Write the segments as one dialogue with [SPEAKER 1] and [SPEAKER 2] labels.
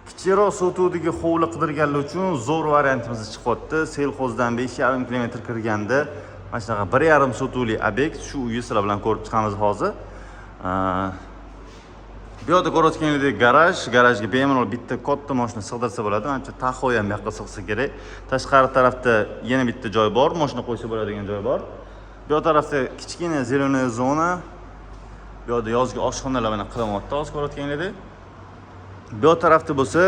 [SPEAKER 1] Kichikroq sotuvdagi hovli qidirganlar uchun zo'r variantimiz chiqyapti. Selxozdan 5,5 kilometr kirganda mana shunaqa 1,5 sotuvli obyekt, shu uyni sizlar bilan ko'rib chiqamiz hozir. Bu yerda ko'rayotganingizdek garajga bemalol bitta katta mashina sig'dirsa bo'ladi. Menimcha Tahoe ham bu yoqqa sig'sa kerak. Tashqari tarafda yana bitta joy bor, mashina qo'ysa bo'ladigan joy bor. Bu tarafda kichkina zelenoy zona. Bu yerda yozgi oshxonalar bilan qilyapti, hozir ko'rayotganingizdek. Bu tarafda bo'lsa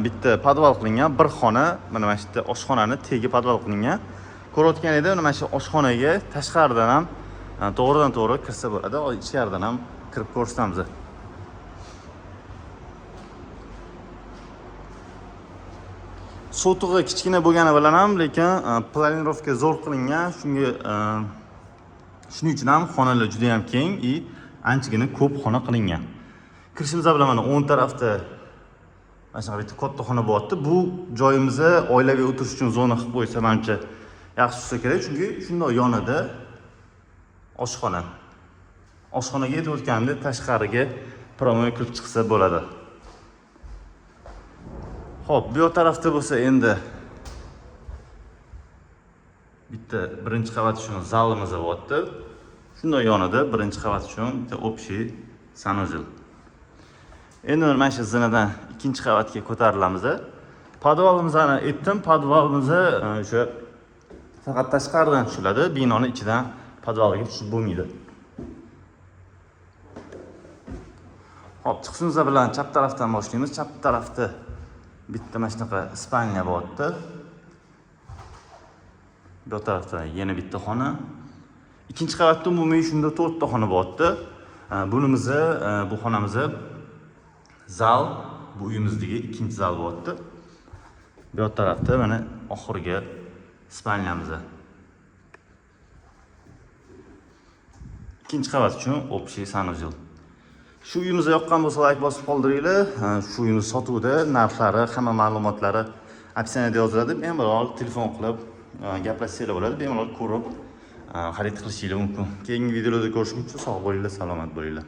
[SPEAKER 1] bitta podval qilingan bir xona, mana shu yerda oshxonani tegi podval qilingan. Ko'rayotganingizda mana shu oshxonaga tashqaridan ham to'g'ridan-to'g'ri kirsa bo'ladi. Ichkaridan ham kirib ko'rsatamiz. Sotug'i kichkina bo'lgani bilan ham, lekin planirovka zo'r qilingan. Shuning uchun ham xonalar juda ham keng va anchagina ko'p xona qilingan. Kirishimiz bilan mana o'ng tarafda mana shu bitta katta xona bo'lyapti. Bu joyimizni oilaviy o'tirish uchun zona qilib qo'ysa, menimcha yaxshi bo'lsa kerak, chunki shunday yonida oshxona. Oshxonaga yetib o'tganda tashqariga promoy kirib chiqsa bo'ladi. Xo'p, bu tarafda bo'lsa endi bitta birinchi qavat uchun zalimiz bo'lyapti. Shunday yonida birinchi qavat uchun bitta общий sanuzil. Endi mana shu zinadan ikkinchi qavatga ko'tarilamiz. Podvalimizni aytdim, podvalimiz o'sha faqat tashqaridan tushiladi, binoning ichidan podvalga tushib bo'lmaydi. Xo'p, chiqishimiz bilan chap tarafdan boshlaymiz. Chap tarafda bitta mana shunaqa spalnya bo'lyapti. Bu tarafda yana bitta xona. Ikkinchi qavatda umumiy shunda 4 ta xona bo'lyapti. Bu xonamiz zal, bu uyimizdagi ikkinchi zal bo'lyapti. Bu tarafda mana oxirgi spalnyamiz. Ikkinchi qavat uchun общий sanuzil. Shu uyimiz yoqqan bo'lsa, like bosib qoldiringlar. Shu uyimiz sotuvda, narxlari, hamma ma'lumotlari opsiyada yoziladi. Bemalol telefon qilib gaplashsanglar bo'ladi. Bemalol ko'rib xarid qilishingiz mumkin. Keyingi videolarda ko'rishguncha sog' bo'linglar, salomat bo'linglar.